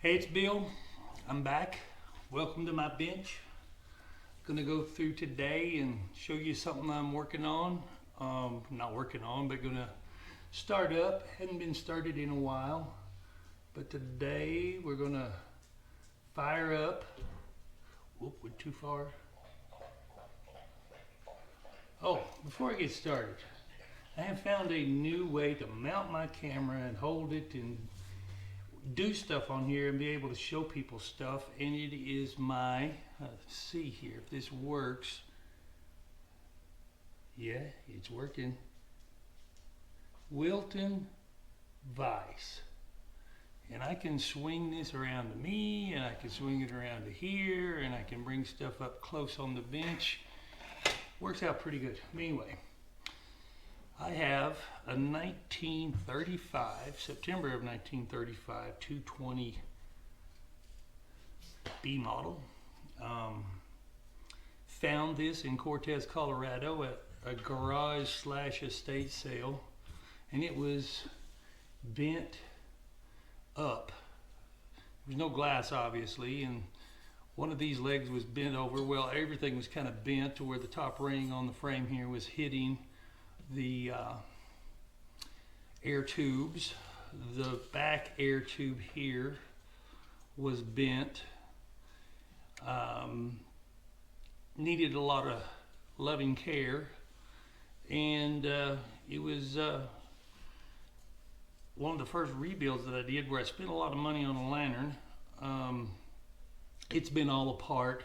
Hey, it's Bill. I'm back. Welcome to my bench. Gonna go through today and show you something I'm working on. Not working on, but gonna start up. Hadn't been started in a while, but today we're gonna fire up. Whoop, went too far. Oh, before I get started, I have found a new way to mount my camera and hold it and do stuff on here and be able to show people stuff, and it is my let's see here if this works. Yeah, it's working. Wilton vise, and I can swing this around to me, and I can swing it around to here, and I can bring stuff up close on the bench. Works out pretty good. Anyway, I have a 1935, September of 1935, 220 B model. Found this in Cortez, Colorado at a garage / estate sale, and it was bent up. There was no glass, obviously, and one of these legs was bent over. Well, everything was kind of bent to where the top ring on the frame here was hitting the air tubes. The back air tube here was bent. Needed a lot of loving care, and it was one of the first rebuilds that I did where I spent a lot of money on a lantern. It's been all apart.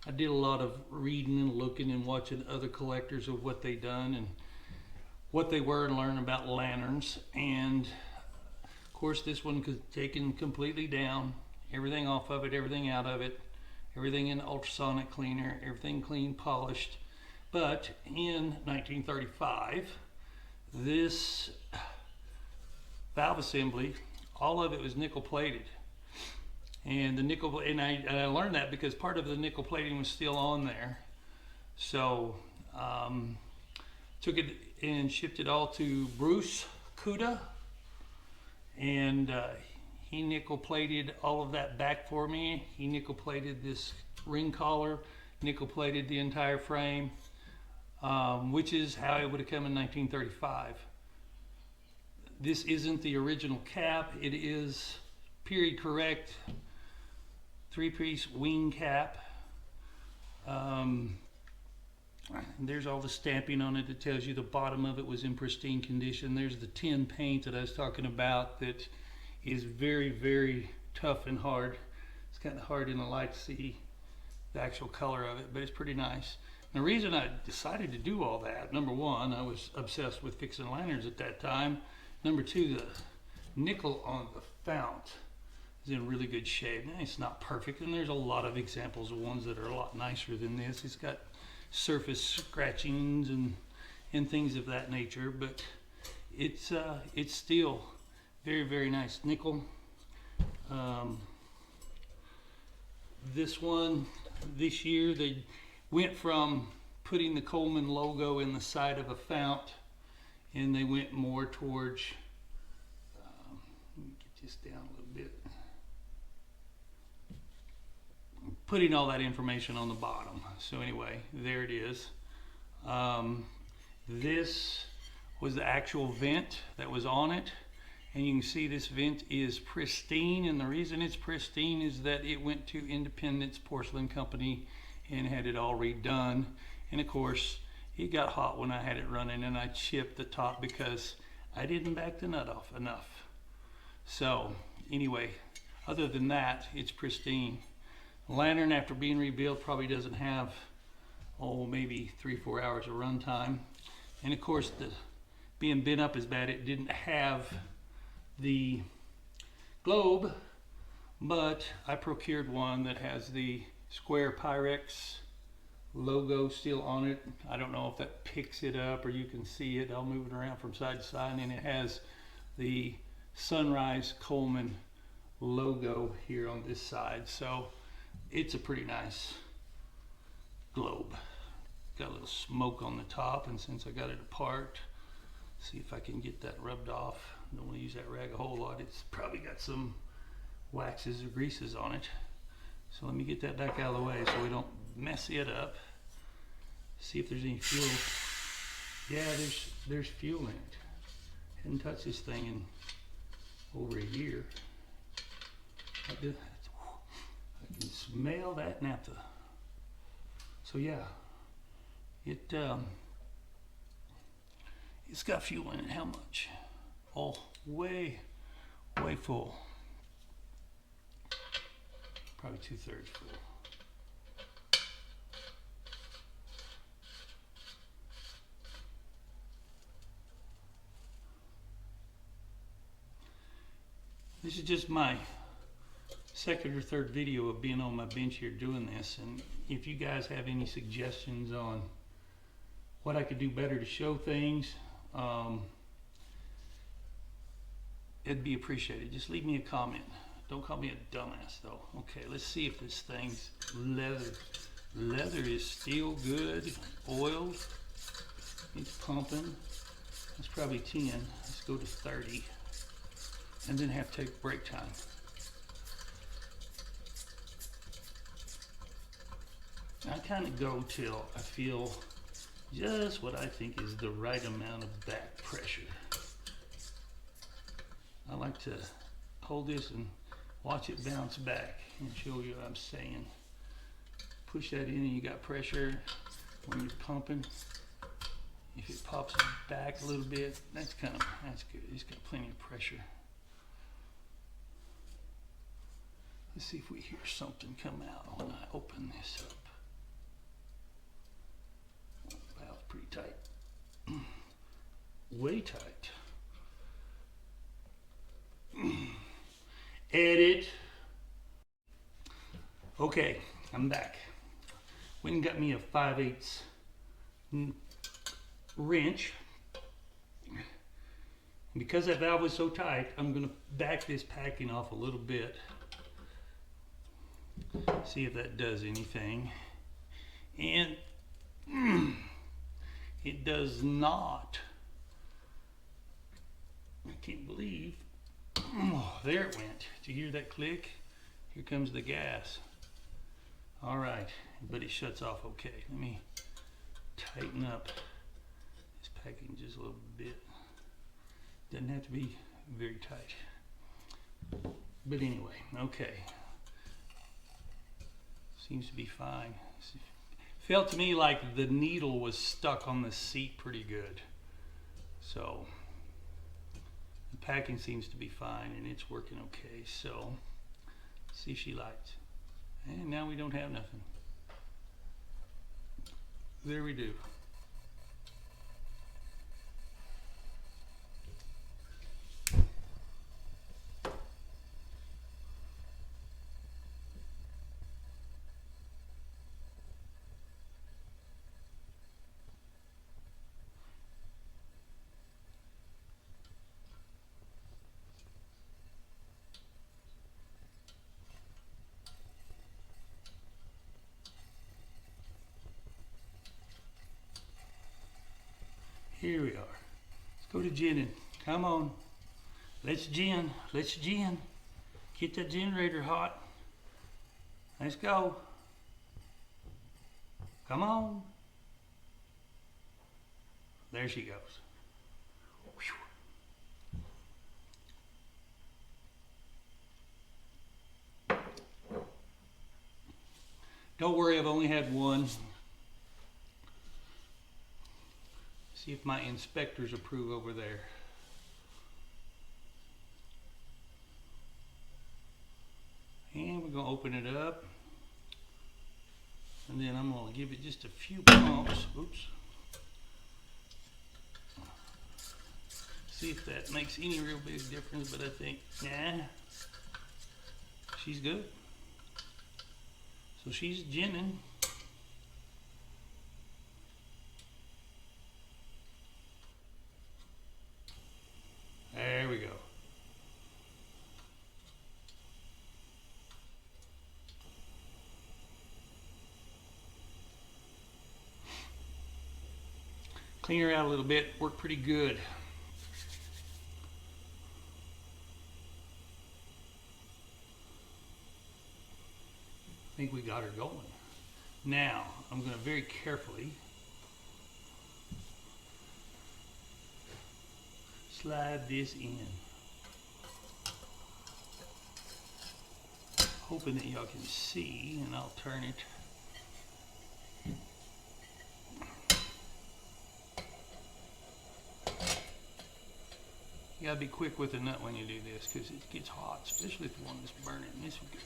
I did a lot of reading and looking and watching other collectors of what they done and what they were, and learning about lanterns. And of course this one was taken completely down, everything off of it, everything out of it, everything in ultrasonic cleaner, everything clean, polished. But in 1935, this valve assembly, all of it was nickel plated. And the nickel, and I learned that because part of the nickel plating was still on there. So took it and shipped it all to Bruce Kuda, and he nickel plated all of that back for me. He nickel plated this ring collar, nickel plated the entire frame, which is how it would have come in 1935. This isn't the original cap. It is period correct 3-piece wing cap. There's all the stamping on it that tells you the bottom of it was in pristine condition. There's the tin paint that I was talking about that is very, very tough and hard. It's kind of hard in the light to see the actual color of it, but it's pretty nice. And the reason I decided to do all that, number one, I was obsessed with fixing lanterns at that time. Number two, the nickel on the fount is in really good shape. Now, it's not perfect, and there's a lot of examples of ones that are a lot nicer than this. It's got surface scratchings and things of that nature, but it's still very, very nice nickel. This one, this year, they went from putting the Coleman logo in the side of a fount, and they went more towards, let me get this down a little bit, putting all that information on the bottom. So anyway, there it is. This was the actual vent that was on it, and you can see this vent is pristine, and the reason it's pristine is that it went to Independence Porcelain Company and had it all redone. And of course it got hot when I had it running, and I chipped the top because I didn't back the nut off enough. So anyway, other than that, it's pristine. The lantern, after being rebuilt, probably doesn't have, maybe 3-4 hours of run time. And of course, being bent up as bad, it didn't have the globe, but I procured one that has the square Pyrex logo still on it. I don't know if that picks it up or you can see it. I'll move it around from side to side, and it has the Sunrise Coleman logo here on this side. So it's a pretty nice globe. Got a little smoke on the top, and since I got it apart, see if I can get that rubbed off. Don't want to use that rag a whole lot. It's probably got some waxes or greases on it. So let me get that back out of the way so we don't mess it up. See if there's any fuel. Yeah, there's fuel in it. Hadn't touched this thing in over a year. I can smell that naphtha. So yeah, it's got fuel in it. How much? Oh, way full. Probably 2/3 full. This is just my second or third video of being on my bench here doing this, and if you guys have any suggestions on what I could do better to show things, it'd be appreciated. Just leave me a comment. Don't call me a dumbass though. Okay, let's see if this thing's leather. Leather is still good. Oiled. It's pumping. That's probably 10. Let's go to 30. And then have to take break time. I kind of go till I feel just what I think is the right amount of back pressure. I like to hold this and watch it bounce back and show you what I'm saying. Push that in and you got pressure when you're pumping. If it pops back a little bit, that's good. It's got plenty of pressure. Let's see if we hear something come out when I open this up. Valve's pretty tight. Way tight. Edit. Okay, I'm back. Went and got me a 5/8 wrench. Because that valve was so tight, I'm going to back this packing off a little bit. See if that does anything. And it does not. I can't believe. Oh, there it went. Did you hear that click? Here comes the gas. All right, but it shuts off okay. Let me tighten up this packing just a little bit. Doesn't have to be very tight. But anyway, okay. Seems to be fine. Felt to me like the needle was stuck on the seat pretty good. So the packing seems to be fine and it's working okay. So see if she lights. And now we don't have nothing. There we do. Here we are. Let's go to ginning. Come on. Let's gin. Let's gin. Get that generator hot. Let's go. Come on. There she goes. Whew. Don't worry, I've only had one. See if my inspectors approve over there. And we're going to open it up. And then I'm going to give it just a few pumps. Oops. See if that makes any real big difference, but I think, nah, she's good. So she's ginning. There we go. Clean her out a little bit, worked pretty good. think we got her going. Now, I'm going to very carefully slide this in, hoping that y'all can see, and I'll turn it. You gotta be quick with the nut when you do this, because it gets hot, especially if the one that's burning. This is good.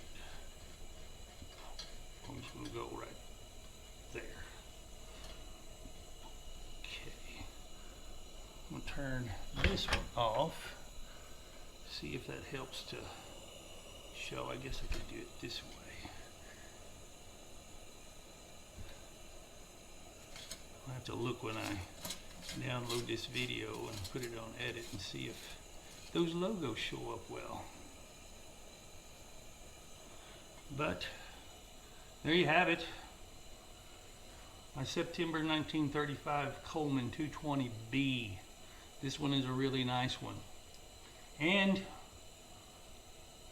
I'm just gonna go right there. Okay. I'm gonna turn this one off. See if that helps to show. I guess I could do it this way. I'll have to look when I download this video and put it on edit and see if those logos show up well. But there you have it. My September 1935 Coleman 220B. This one is a really nice one. And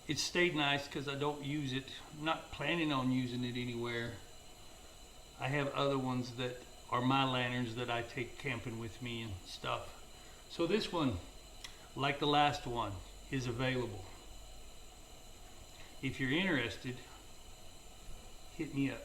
it stayed nice because I don't use it. I'm not planning on using it anywhere. I have other ones that are my lanterns that I take camping with me and stuff. So this one, like the last one, is available. If you're interested, hit me up.